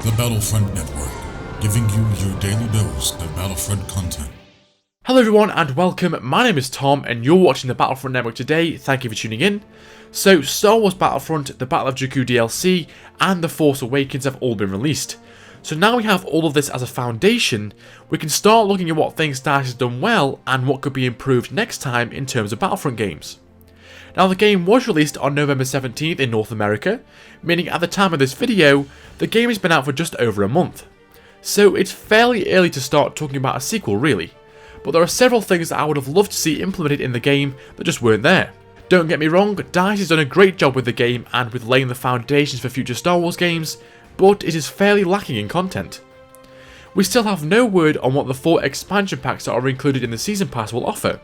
The Battlefront Network, giving you your daily dose of Battlefront content. Hello everyone and welcome, my name is Tom and you're watching the Battlefront Network today, thank you for tuning in. So, Star Wars Battlefront, the Battle of Jakku DLC, and The Force Awakens have all been released. So now we have all of this as a foundation, we can start looking at what things DICE has done well and what could be improved next time in terms of Battlefront games. Now the game was released on November 17th in North America, meaning at the time of this video, the game has been out for just over a month. So it's fairly early to start talking about a sequel really, but there are several things that I would have loved to see implemented in the game that just weren't there. Don't get me wrong, DICE has done a great job with the game and with laying the foundations for future Star Wars games, but it is fairly lacking in content. We still have no word on what the 4 expansion packs that are included in the Season Pass will offer.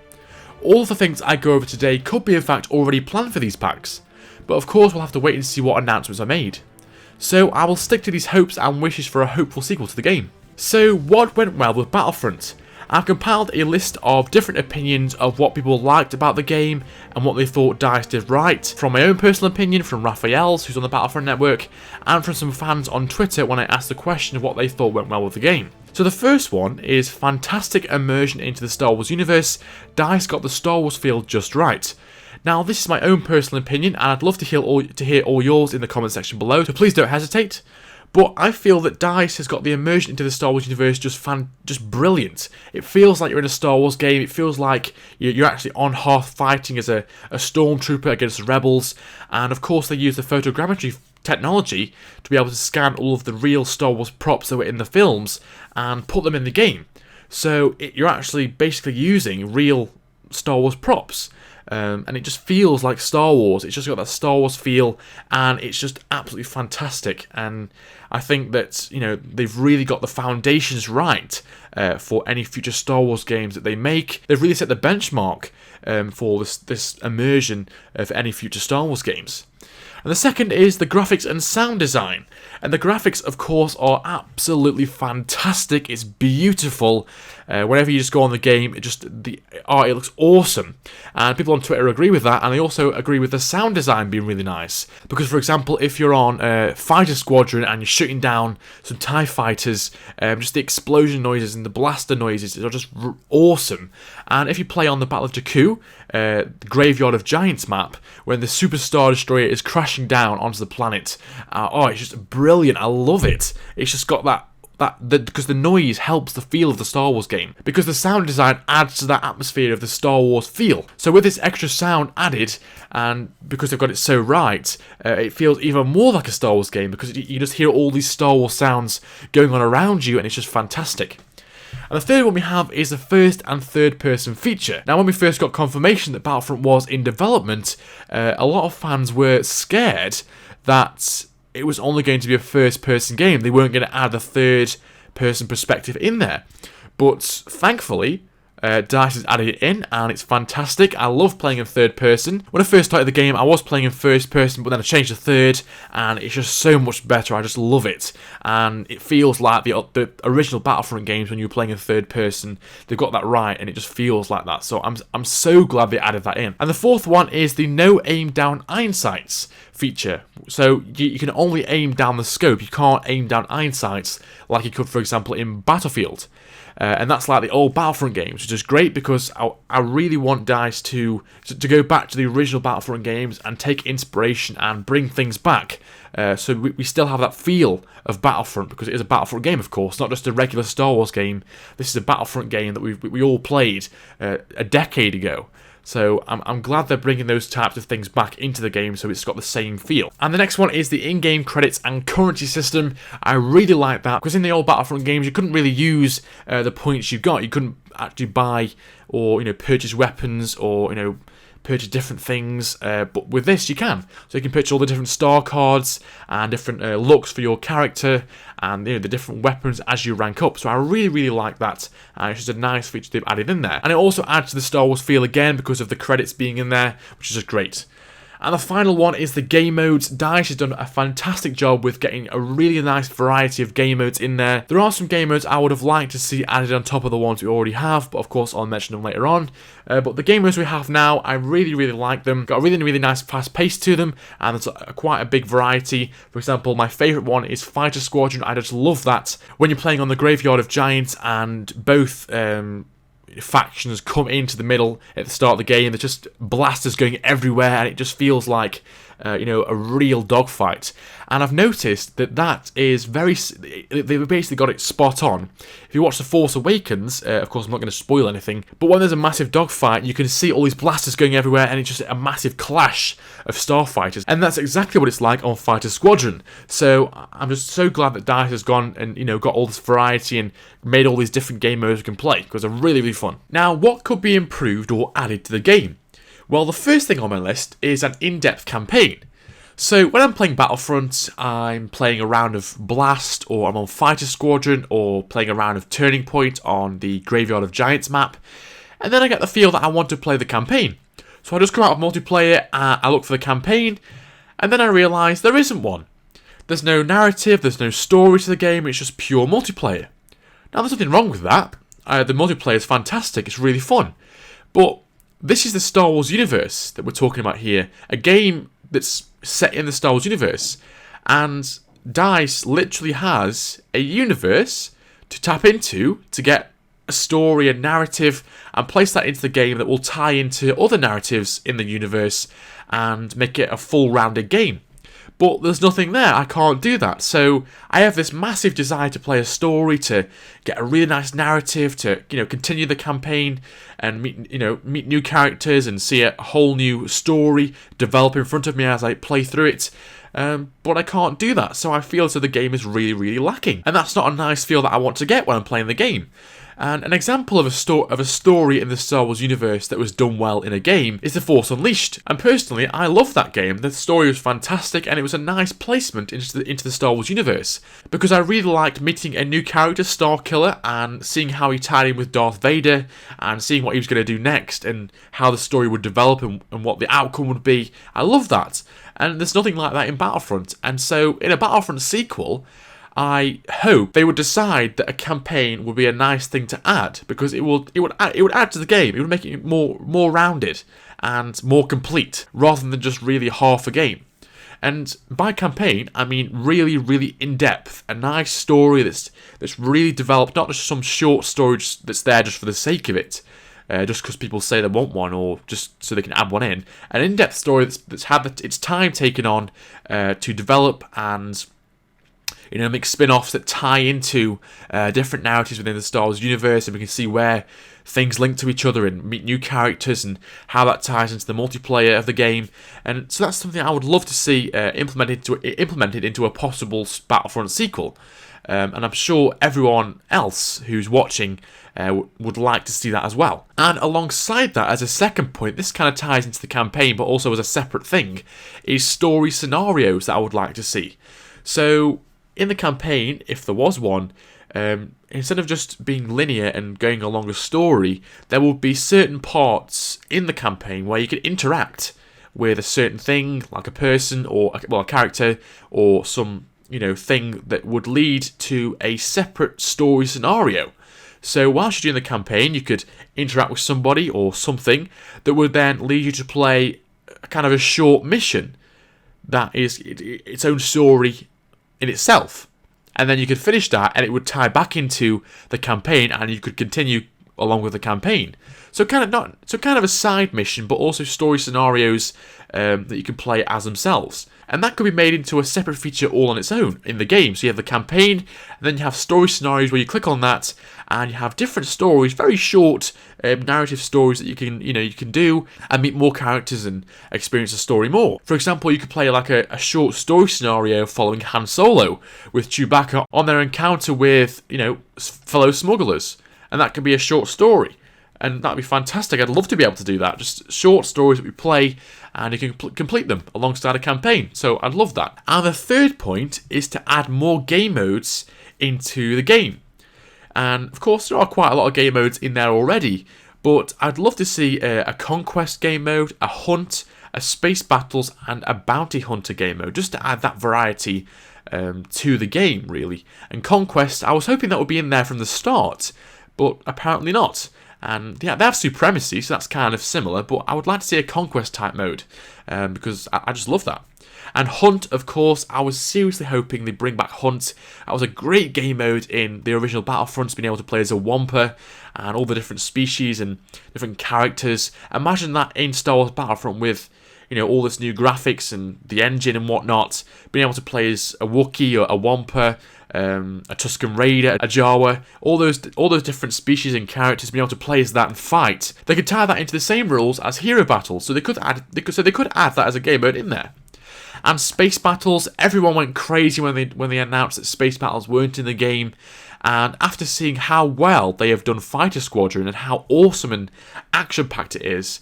All of the things I go over today could be in fact already planned for these packs, but of course we'll have to wait and see what announcements are made. So I will stick to these hopes and wishes for a hopeful sequel to the game. So what went well with Battlefront? I've compiled a list of different opinions of what people liked about the game and what they thought DICE did right, from my own personal opinion, from Raphael's, who's on the Battlefront Network, and from some fans on Twitter when I asked the question of what they thought went well with the game. So the first one is fantastic immersion into the Star Wars universe. DICE got the Star Wars feel just right. Now this is my own personal opinion and I'd love to hear all yours in the comment section below, so please don't hesitate. But I feel that DICE has got the immersion into the Star Wars universe just brilliant. It feels like you're in a Star Wars game, it feels like you're actually on Hoth fighting as a stormtrooper against the rebels, and of course they use the photogrammetry technology to be able to scan all of the real Star Wars props that were in the films and put them in the game. So you're actually basically using real Star Wars props. And it just feels like Star Wars. It's just got that Star Wars feel, and it's just absolutely fantastic. And I think that they've really got the foundations right for any future Star Wars games that they make. They've really set the benchmark for this immersion for any future Star Wars games. And the second is the graphics and sound design. And the graphics, of course, are absolutely fantastic. It's beautiful. Whenever you just go on the game, it looks awesome. And people on Twitter agree with that, and they also agree with the sound design being really nice. Because, for example, if you're on a fighter squadron and you're shooting down some TIE fighters, just the explosion noises and the blaster noises are just awesome. And if you play on the Battle of Jakku, the Graveyard of Giants map, when the Super Star Destroyer is crashing down onto the planet, it's just brilliant. I love it. It's just got because the noise helps the feel of the Star Wars game, because the sound design adds to that atmosphere of the Star Wars feel. So with this extra sound added, and because they've got it so right, it feels even more like a Star Wars game, because you just hear all these Star Wars sounds going on around you, and it's just fantastic. And the third one we have is the first and third person feature. Now when we first got confirmation that Battlefront was in development, a lot of fans were scared that it was only going to be a first person game. They weren't going to add a third person perspective in there. But thankfully, DICE has added it in, and it's fantastic. I love playing in third person. When I first started the game, I was playing in first person, but then I changed to third, and it's just so much better. I just love it. And it feels like the original Battlefront games when you were playing in third person. They've got that right, and it just feels like that. So I'm so glad they added that in. And the fourth one is the no aim down iron sights feature. So you can only aim down the scope. You can't aim down iron sights like you could, for example, in Battlefield. And that's like the old Battlefront games, which is great because I really want DICE to go back to the original Battlefront games and take inspiration and bring things back. So we still have that feel of Battlefront, because it is a Battlefront game, of course, not just a regular Star Wars game. This is a Battlefront game that we all played a decade ago. So I'm glad they're bringing those types of things back into the game so it's got the same feel. And the next one is the in-game credits and currency system. I really like that, because in the old Battlefront games you couldn't really use the points you got. You couldn't actually buy or purchase weapons or purchase different things, but with this you can. So you can purchase all the different star cards and different looks for your character, and the different weapons as you rank up. So I really like that, and it's just a nice feature they've added in there. And it also adds to the Star Wars feel again because of the credits being in there, which is just great. And the final one is the game modes. DICE has done a fantastic job with getting a really nice variety of game modes in there. There are some game modes I would have liked to see added on top of the ones we already have, but of course I'll mention them later on. But the game modes we have now, I really like them. Got a really nice fast pace to them, and there's quite a big variety. For example, my favourite one is Fighter Squadron. I just love that when you're playing on the Graveyard of Giants and both factions come into the middle at the start of the game. There's just blasters going everywhere, and it just feels like a real dogfight. And I've noticed that is they've basically got it spot on. If you watch The Force Awakens, of course I'm not going to spoil anything, but when there's a massive dogfight, you can see all these blasters going everywhere, and it's just a massive clash of starfighters. And that's exactly what it's like on Fighter Squadron. So I'm just so glad that DICE has gone and got all this variety and made all these different game modes we can play, because they're really fun. Now, what could be improved or added to the game? Well, the first thing on my list is an in-depth campaign. So when I'm playing Battlefront, I'm playing a round of Blast, or I'm on Fighter Squadron, or playing a round of Turning Point on the Graveyard of Giants map, and then I get the feel that I want to play the campaign. So I just come out of multiplayer, I look for the campaign, and then I realise there isn't one. There's no narrative, there's no story to the game, it's just pure multiplayer. Now there's nothing wrong with that. The multiplayer is fantastic, it's really fun. But this is the Star Wars universe that we're talking about here. A game that's set in the Star Wars universe. And DICE literally has a universe to tap into to get a story, a narrative, and place that into the game that will tie into other narratives in the universe and make it a full-rounded game. But there's nothing there. I can't do that. So I have this massive desire to play a story, to get a really nice narrative, to continue the campaign and meet new characters and see a whole new story develop in front of me as I play through it. But I can't do that. So I feel as though the game is really lacking, and that's not a nice feel that I want to get when I'm playing the game. And an example of a story in the Star Wars universe that was done well in a game is The Force Unleashed. And personally, I love that game. The story was fantastic, and it was a nice placement into the Star Wars universe, because I really liked meeting a new character, Starkiller, and seeing how he tied in with Darth Vader, and seeing what he was going to do next, and how the story would develop, and what the outcome would be. I love that. And there's nothing like that in Battlefront. And so, in a Battlefront sequel, I hope they would decide that a campaign would be a nice thing to add, because it would add to the game. It would make it more rounded and more complete, rather than just really half a game. And by campaign, I mean really in depth, a nice story that's really developed, not just some short story that's there just for the sake of it, just because people say they want one, or just so they can add one in. An in-depth story that's had its time taken on to develop, and make spin-offs that tie into different narratives within the Star Wars universe, and we can see where things link to each other and meet new characters and how that ties into the multiplayer of the game. And so that's something I would love to see implemented into a possible Battlefront sequel. And I'm sure everyone else who's watching would like to see that as well. And alongside that, as a second point, this kind of ties into the campaign, but also as a separate thing, is story scenarios that I would like to see. So in the campaign, if there was one, instead of just being linear and going along a story, there will be certain parts in the campaign where you can interact with a certain thing, like a person or a character, or some thing that would lead to a separate story scenario. So whilst you're doing the campaign, you could interact with somebody or something that would then lead you to play kind of a short mission that is its own story in itself, and then you could finish that and it would tie back into the campaign, and you could continue along with the campaign. So kind of a side mission, but also story scenarios that you can play as themselves. And that could be made into a separate feature all on its own in the game. So you have the campaign, and then you have story scenarios where you click on that, and you have different stories, very short narrative stories that you can do and meet more characters and experience the story more. For example, you could play like a short story scenario following Han Solo with Chewbacca on their encounter with fellow smugglers, and that could be a short story. And that'd be fantastic. I'd love to be able to do that. Just short stories that we play, and you can complete them alongside a campaign. So I'd love that. And the third point is to add more game modes into the game. And of course, there are quite a lot of game modes in there already, but I'd love to see a conquest game mode, a hunt, a space battles and a bounty hunter game mode, just to add that variety to the game, really. And Conquest, I was hoping that would be in there from the start, but apparently not. And yeah, they have Supremacy, so that's kind of similar, but I would like to see a Conquest type mode, because I just love that. And Hunt, of course, I was seriously hoping they'd bring back Hunt. That was a great game mode in the original Battlefronts, being able to play as a Wampa and all the different species and different characters. Imagine that in Star Wars Battlefront with, you know, all this new graphics and the engine and whatnot, being able to play as a Wookiee or a Wampa, a Tusken Raider, a Jawa, all those different species and characters, being able to play as that and fight. They could tie that into the same rules as hero battles, so they could add that as a game mode in there. And space battles, everyone went crazy when they announced that space battles weren't in the game. And after seeing how well they have done Fighter Squadron and how awesome and action-packed it is,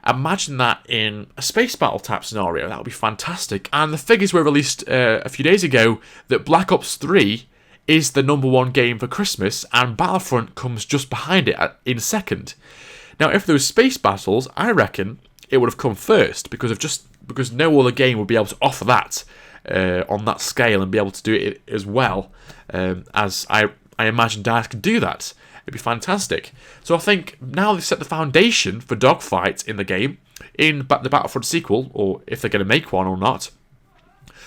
imagine that in a space battle type scenario. That would be fantastic. And the figures were released a few days ago that Black Ops 3 is the #1 game for Christmas, and Battlefront comes just behind it in second. Now, if there was space battles, I reckon it would have come first because no other game would be able to offer that on that scale and be able to do it as well as I imagine DICE could do that. It'd be fantastic. So I think now they've set the foundation for dogfights in the game, in the Battlefront sequel, or if they're going to make one or not,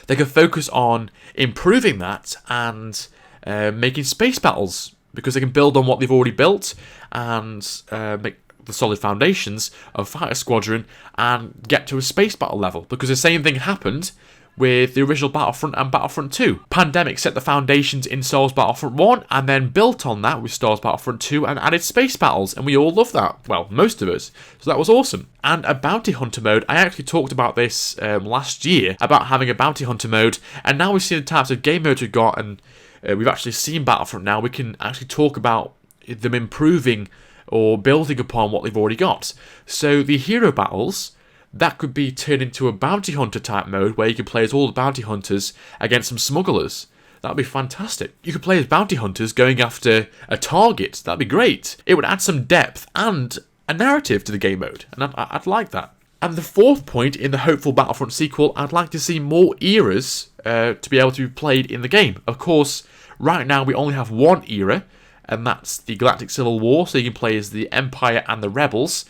they can focus on improving that and making space battles, because they can build on what they've already built and make the solid foundations of Fighter Squadron and get to a space battle level, because the same thing happened with the original Battlefront and Battlefront 2. Pandemic set the foundations in Star Wars Battlefront 1 and then built on that with Star Wars Battlefront 2 and added space battles, and we all love that. Well, most of us. So that was awesome. And a bounty hunter mode, I actually talked about this last year, about having a bounty hunter mode, and now we've seen the types of game modes we've got, and we've actually seen Battlefront now. We can actually talk about them improving or building upon what they've already got. So the hero battles, that could be turned into a bounty hunter type mode where you could play as all the bounty hunters against some smugglers. That'd be fantastic. You could play as bounty hunters going after a target. That'd be great. It would add some depth and a narrative to the game mode, and I'd like that. And the fourth point in the hopeful Battlefront sequel, I'd like to see more eras to be able to be played in the game. Of course, right now we only have one era, and that's the Galactic Civil War, so you can play as the Empire and the Rebels.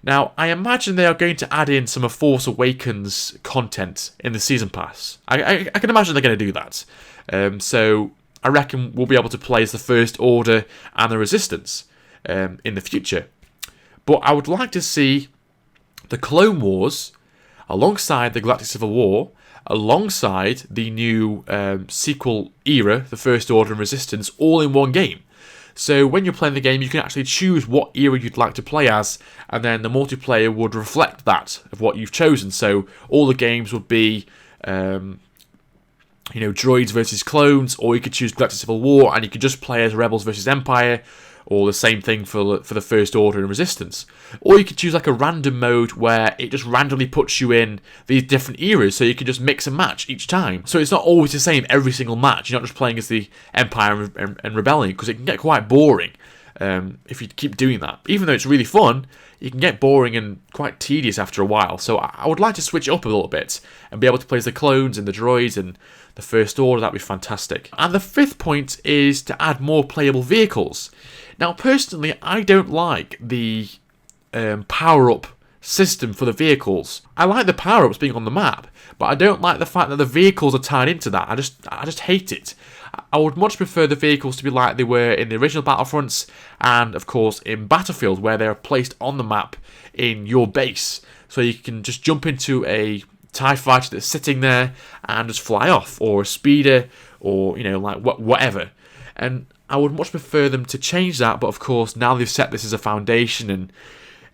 Now, I imagine they are going to add in some of Force Awakens content in the Season Pass. I can imagine they're going to do that. So I reckon we'll be able to play as the First Order and the Resistance in the future. But I would like to see the Clone Wars alongside the Galactic Civil War, alongside the new sequel era, the First Order and Resistance, all in one game. So when you're playing the game, you can actually choose what era you'd like to play as, and then the multiplayer would reflect that of what you've chosen. So all the games would be, droids versus clones, or you could choose Galactic Civil War, and you could just play as Rebels versus Empire, or the same thing for the First Order and Resistance. Or you could choose like a random mode where it just randomly puts you in these different eras, so you can just mix and match each time. So it's not always the same every single match. You're not just playing as the Empire and Rebellion, because it can get quite boring if you keep doing that. Even though it's really fun, it can get boring and quite tedious after a while. So I would like to switch it up a little bit and be able to play as the clones and the droids and the First Order. That'd be fantastic. And the fifth point is to add more playable vehicles. Now, personally, I don't like the power-up system for the vehicles. I like the power-ups being on the map, but I don't like the fact that the vehicles are tied into that. I just hate it. I would much prefer the vehicles to be like they were in the original Battlefronts, and of course in Battlefield, where they are placed on the map in your base. So you can just jump into a TIE fighter that's sitting there and just fly off, or a speeder, or whatever. And I would much prefer them to change that, but of course, now they've set this as a foundation and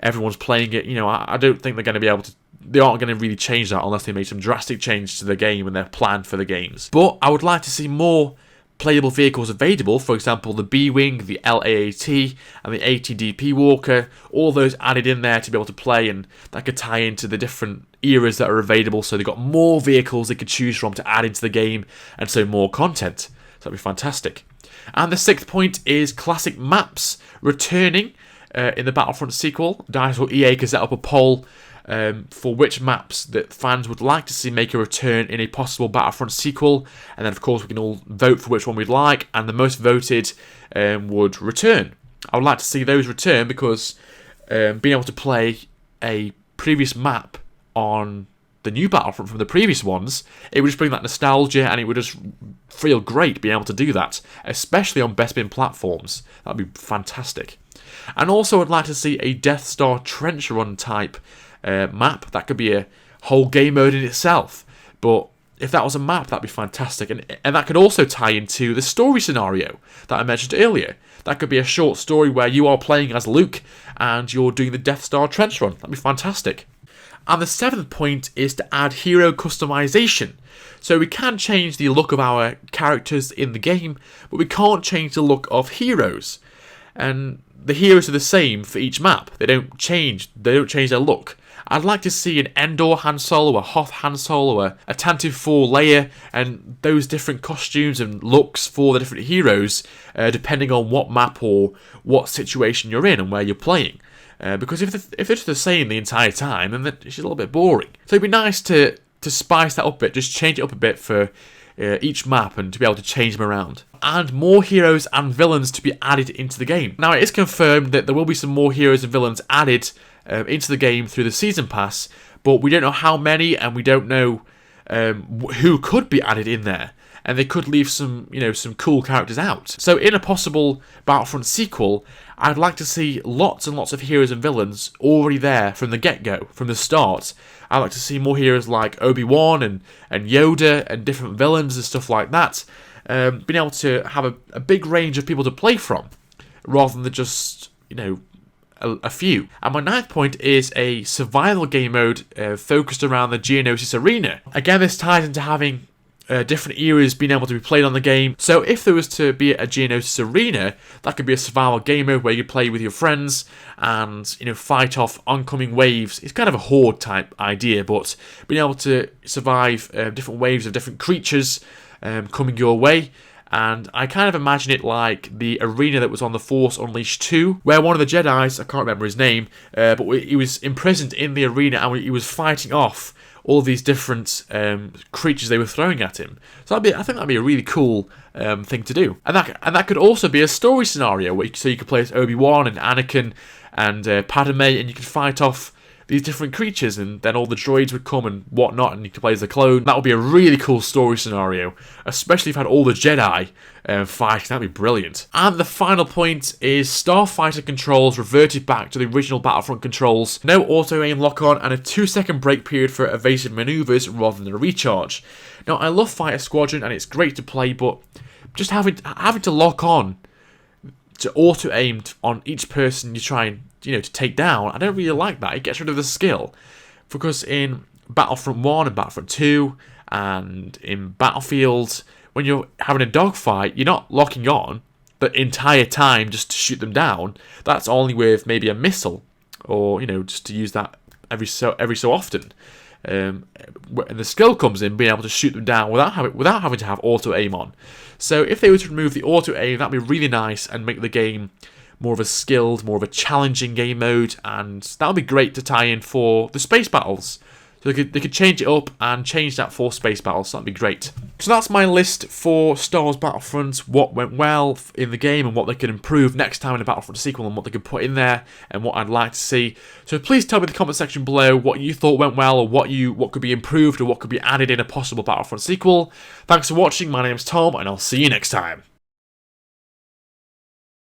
everyone's playing it, I don't think they're going to be able to, they aren't going to really change that unless they made some drastic change to the game and their plan for the games. But I would like to see more playable vehicles available, for example, the B-Wing, the LAAT, and the ATDP Walker, all those added in there to be able to play, and that could tie into the different eras that are available, so they've got more vehicles they could choose from to add into the game, and so more content. So that'd be fantastic. And the sixth point is classic maps returning in the Battlefront sequel. DICE or EA can set up a poll for which maps that fans would like to see make a return in a possible Battlefront sequel, and then of course we can all vote for which one we'd like, and the most voted would return. I would like to see those return because being able to play a previous map on the new Battlefront from the previous ones, it would just bring that nostalgia, and it would just feel great being able to do that, especially on best bin platforms. That'd be fantastic. And also I'd like to see a Death Star trench run type map. That could be a whole game mode in itself, but if that was a map, that'd be fantastic. And that could also tie into the story scenario that I mentioned earlier. That could be a short story where you are playing as Luke and you're doing the Death Star trench run. That'd be fantastic. And the 7th point is to add hero customization. So we can change the look of our characters in the game, but we can't change the look of heroes. And the heroes are the same for each map. They don't change their look. I'd like to see an Endor Han Solo, a Hoth Han Solo, a Tantive 4 Leia, and those different costumes and looks for the different heroes, depending on what map or what situation you're in and where you're playing. Because if it's the same the entire time, then it's just a little bit boring. So it'd be nice to spice that up a bit, just change it up a bit for each map and to be able to change them around. And more heroes and villains to be added into the game. Now it is confirmed that there will be some more heroes and villains added into the game through the Season Pass, but we don't know how many, and we don't know who could be added in there. And they could leave some cool characters out. So in a possible Battlefront sequel, I'd like to see lots and lots of heroes and villains already there from the get-go, from the start. I'd like to see more heroes like Obi-Wan and Yoda and different villains and stuff like that. Being able to have a big range of people to play from, rather than just, a few. And my 9th point is a survival game mode focused around the Geonosis Arena. Again, this ties into having different eras being able to be played on the game. So if there was to be a Geonosis Arena, that could be a survival game mode where you play with your friends and fight off oncoming waves. It's kind of a horde type idea, but being able to survive different waves of different creatures coming your way. And I kind of imagine it like the arena that was on The Force Unleashed 2, where one of the Jedis, I can't remember his name, but he was imprisoned in the arena and he was fighting off all these different creatures they were throwing at him. So I think that'd be a really cool thing to do. And that could also be a story scenario where you could play as Obi-Wan and Anakin and Padme, and you could fight off these different creatures, and then all the droids would come and whatnot, and you could play as a clone. That would be a really cool story scenario, especially if you had all the Jedi fighting. That'd be brilliant. And the final point is Starfighter controls reverted back to the original Battlefront controls. No auto-aim lock-on and a 2-second break period for evasive maneuvers rather than a recharge. Now, I love Fighter Squadron, and it's great to play, but just having to lock on to auto-aim on each person you try and to take down, I don't really like that. It gets rid of the skill, because in Battlefront 1 and Battlefront 2 and in Battlefield, when you're having a dogfight, you're not locking on the entire time just to shoot them down. That's only with maybe a missile, or just to use that every so often. And the skill comes in being able to shoot them down without having to have auto aim on. So if they were to remove the auto aim, that'd be really nice and make the game more of a skilled, more of a challenging game mode, and that would be great to tie in for the space battles. So they could change it up and change that for space battles. So that'd be great. So that's my list for Star Wars Battlefront, what went well in the game and what they could improve next time in a Battlefront sequel, and what they could put in there and what I'd like to see. So please tell me in the comment section below what you thought went well, or what could be improved, or what could be added in a possible Battlefront sequel. Thanks for watching. My name's Tom, and I'll see you next time.